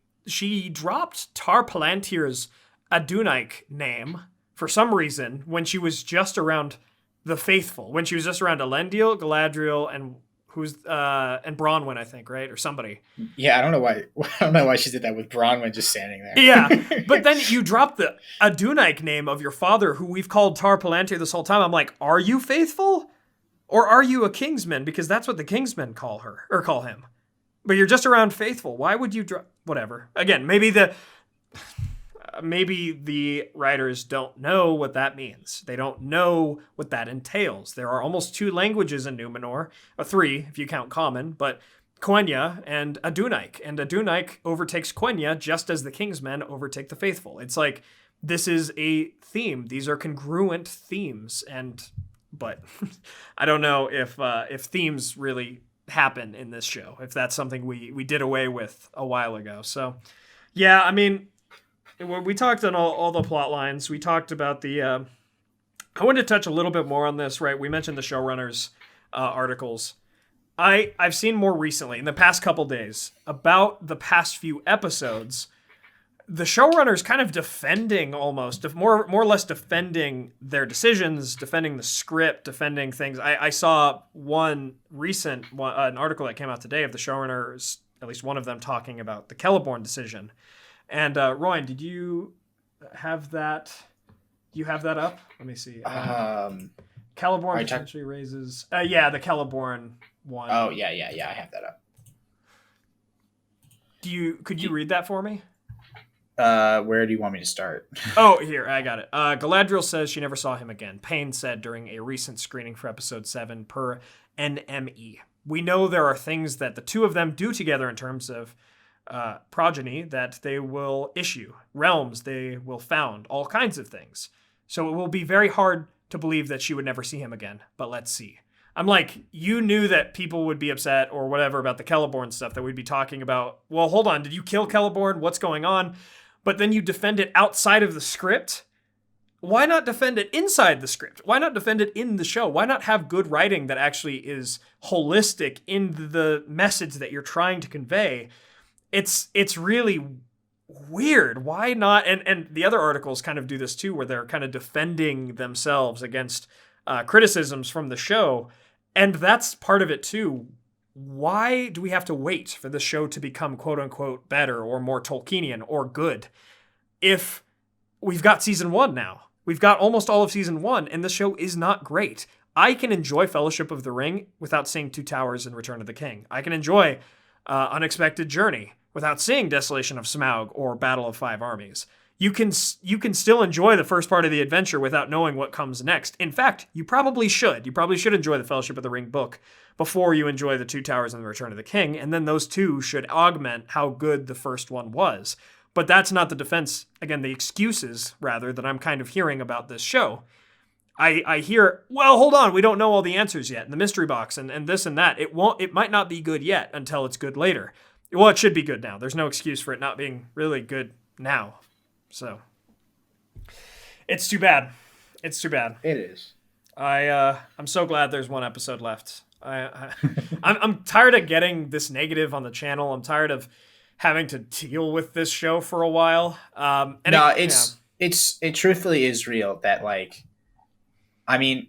dropped Tar Palantir's Adunaic name for some reason when she was just around the faithful, when she was just around Elendil, Galadriel, and and Bronwyn, I think, right? Or somebody. Yeah, I don't know why. I don't know why she did that with Bronwyn just standing there. Yeah, but then you drop the Adunaic name of your father, who we've called Tar Palantir this whole time. I'm like, are you faithful, or are you a Kingsman? Because that's what the Kingsmen call her or call him. But you're just around faithful. Why would you drop? Whatever. Again, maybe the writers don't know what that means. They don't know what that entails. There are almost 2 languages in Numenor, or 3 if you count Common, but Quenya and Adunaic. And Adunaic overtakes Quenya just as the Kingsmen overtake the faithful. It's like, this is a theme. These are congruent themes. But I don't know if themes really happen in this show, if that's something we did away with a while ago. So, yeah, I mean, we talked on all the plot lines. We talked about I wanted to touch a little bit more on this, right? We mentioned the showrunners' articles. I've seen more recently, in the past couple days, about the past few episodes, the showrunners kind of defending almost, more or less defending their decisions, defending the script, defending things. I saw an article that came out today of the showrunners, at least one of them, talking about the Celeborn decision. And Royen, did you have that? Do you have that up? Let me see. Celeborn potentially raises. The Celeborn one. Oh yeah, I have that up. Could you read that for me? Where do you want me to start? Oh, here, I got it. Galadriel says she never saw him again. Payne said during a recent screening for episode 7 per NME. We know there are things that the two of them do together in terms of progeny that they will issue, realms they will found, all kinds of things. So it will be very hard to believe that she would never see him again, but let's see. I'm like, you knew that people would be upset or whatever about the Celeborn stuff, that we'd be talking about, well, hold on, did you kill Celeborn? What's going on? But then you defend it outside of the script. Why not defend it inside the script? Why not defend it in the show? Why not have good writing that actually is holistic in the message that you're trying to convey? It's really weird. Why not? And the other articles kind of do this too, where they're kind of defending themselves against criticisms from the show. And that's part of it too. Why do we have to wait for the show to become quote unquote better or more Tolkienian or good if we've got season 1 now? We've got almost all of season 1 and the show is not great. I can enjoy Fellowship of the Ring without seeing Two Towers and Return of the King. I can enjoy Unexpected Journey without seeing Desolation of Smaug or Battle of Five Armies. You can still enjoy the first part of the adventure without knowing what comes next. In fact, you probably should. You probably should enjoy the Fellowship of the Ring book before you enjoy the Two Towers and the Return of the King, and then those two should augment how good the first one was. But that's not the defense, again, the excuses, rather, that I'm kind of hearing about this show. I hear, well, hold on, we don't know all the answers yet, and the mystery box, and this and that. It might not be good yet until it's good later. Well, it should be good now. There's no excuse for it not being really good now. So, it's too bad. It's too bad. It is. I'm so glad there's one episode left. I'm tired of getting this negative on the channel. I'm tired of having to deal with this show for a while. It truthfully is real that, like, I mean,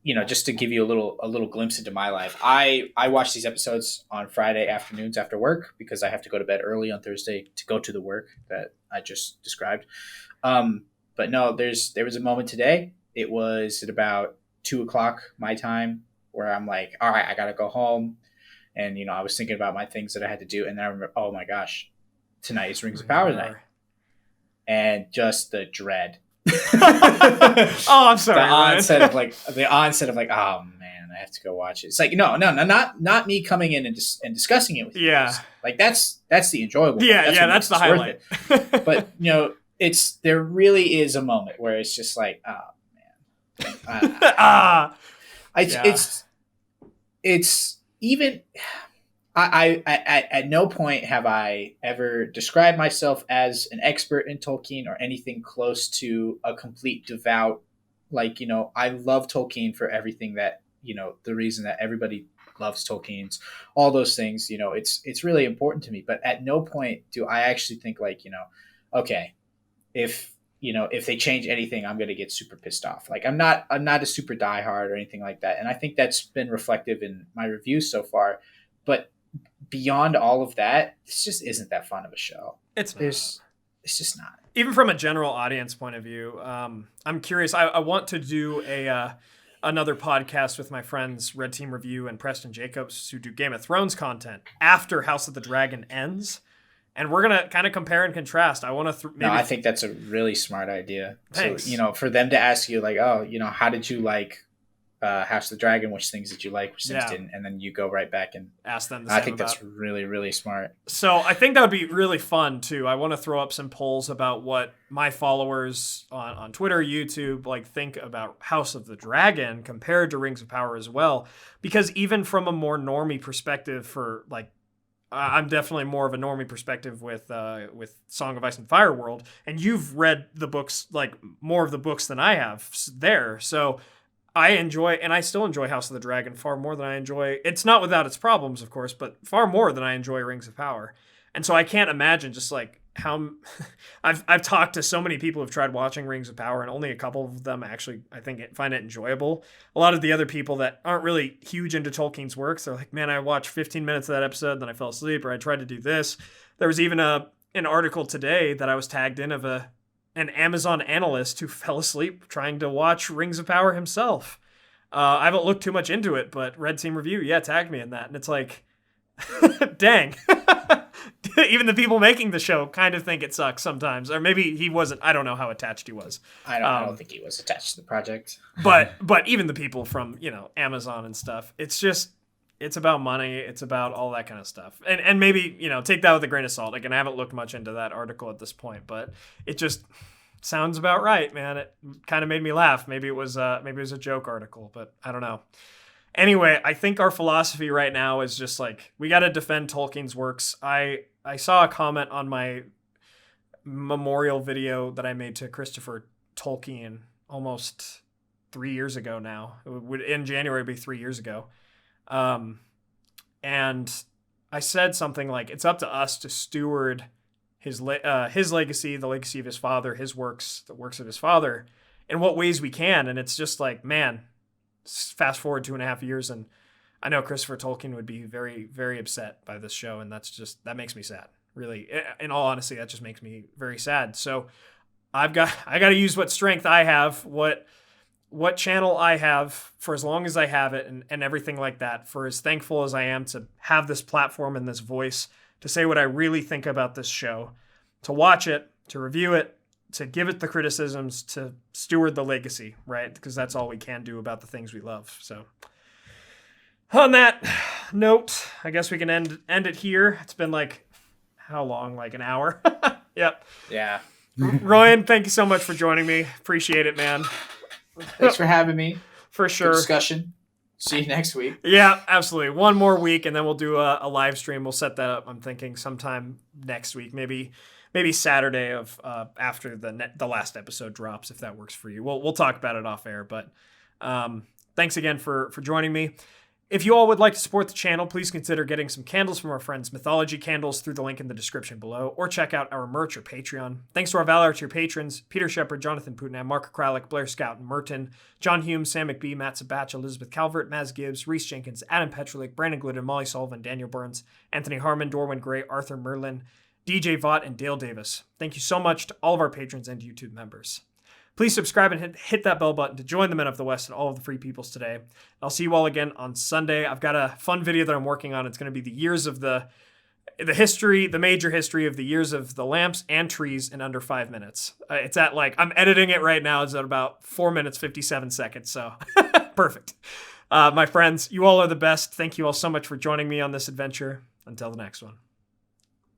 just to give you a little glimpse into my life, I watch these episodes on Friday afternoons after work because I have to go to bed early on Thursday to go to the work that I just described. But no, there was a moment today. It was at about 2:00 my time where I'm like, all right, I got to go home. And, I was thinking about my things that I had to do. And then I remember, oh my gosh, tonight is Rings of Power night. And just the dread. Oh, I'm sorry. The onset of oh man, I have to go watch it. It's like, no, not me coming in and discussing it with you. Yeah. Like that's the enjoyable. Yeah, that's the highlight. But, there really is a moment where it's just like, oh man. It's even I at no point have I ever described myself as an expert in Tolkien or anything close to a complete devout. Like, I love Tolkien for everything that, the reason that everybody loves Tolkien's, all those things, it's really important to me. But at no point do I actually think like, okay, if they change anything, I'm going to get super pissed off. Like I'm not a super diehard or anything like that. And I think that's been reflective in my reviews so far. But beyond all of that, this just isn't that fun of a show. It's just not. Even from a general audience point of view, I'm curious. I want to do another podcast with my friends Red Team Review and Preston Jacobs, who do Game of Thrones content after House of the Dragon ends. And we're going to kind of compare and contrast. I want to I think that's a really smart idea. Thanks. So, for them to ask you like, oh, how did you like House of the Dragon? Which things did you like? Which things didn't? And then you go right back and ask them. I think that's really, really smart. So I think that would be really fun too. I want to throw up some polls about what my followers on Twitter, YouTube, think about House of the Dragon compared to Rings of Power as well. Because even from a more normie perspective for I'm definitely more of a normie perspective with Song of Ice and Fire World, and you've read the books, more of the books than I have there. So I enjoy, and I still enjoy House of the Dragon far more than I enjoy. It's not without its problems, of course, but far more than I enjoy Rings of Power. And so I can't imagine just how I've talked to so many people who've tried watching Rings of Power, and only a couple of them actually, I think, find it enjoyable. A lot of the other people that aren't really huge into Tolkien's works, they're like, man, I watched 15 minutes of that episode, then I fell asleep, or I tried to do this. There was even an article today that I was tagged in of an Amazon analyst who fell asleep trying to watch Rings of Power himself. I haven't looked too much into it, but Red Team Review, tagged me in that. And it's like, dang. Even the people making the show kind of think it sucks sometimes. Or maybe he wasn't. I don't know how attached he was. I don't think he was attached to the project. But even the people from, Amazon and stuff, it's about money. It's about all that kind of stuff. And maybe, take that with a grain of salt. Again, I haven't looked much into that article at this point, but it just sounds about right, man. It kind of made me laugh. Maybe it was a joke article, but I don't know. Anyway, I think our philosophy right now is just we got to defend Tolkien's works. I saw a comment on my memorial video that I made to Christopher Tolkien almost 3 years ago now. It would in January be 3 years ago. And I said something like, it's up to us to steward his legacy, the legacy of his father, his works, the works of his father, in what ways we can. And it's just man, fast forward 2.5 years, and I know Christopher Tolkien would be very, very upset by this show, and that makes me sad. Really, in all honesty, that just makes me very sad. So I got to use what strength I have, what channel I have for as long as I have it, and everything like that. For as thankful as I am to have this platform and this voice to say what I really think about this show, to watch it, to review it, to give it the criticisms, to steward the legacy, right? Because that's all we can do about the things we love. So on that note, I guess we can end it here. It's been how long? An hour? Yep. Yeah. Royen, thank you so much for joining me. Appreciate it, man. Thanks for having me. For sure. Good discussion. See you next week. Yeah, absolutely. One more week, and then we'll do a live stream. We'll set that up, I'm thinking, sometime next week. Maybe Saturday of after the last episode drops, if that works for you. We'll talk about it off air, but Thanks again for joining me. If you all would like to support the channel, please consider getting some candles from our friends Mythologie Candles through the link in the description below, or check out our merch or Patreon. Thanks to our Valar tier patrons, Peter Sheppard, Jonathan Putnam, Mark Kralick, Blair Scouten, Merten, John Hume, Sam mcbee, Sibbach, Elizabeth Calvert, Maz Gibs, Rhys Jenkins, Adam Petrlik, Brandon Glidden, Molly Sullivan, Daniel Burns, Anthony Harmon, Dorwin Gray, Arthur Merlin, DJ Vaught, and Dale Davis. Thank you so much to all of our patrons and YouTube members. Please subscribe and hit that bell button to join the Men of the West and all of the free peoples today. I'll see you all again on Sunday. I've got a fun video that I'm working on. It's going to be the years of the major history of the years of the lamps and trees in under 5 minutes. It's at I'm editing it right now. It's at about 4 minutes, 57 seconds. So perfect. My friends, you all are the best. Thank you all so much for joining me on this adventure. Until the next one.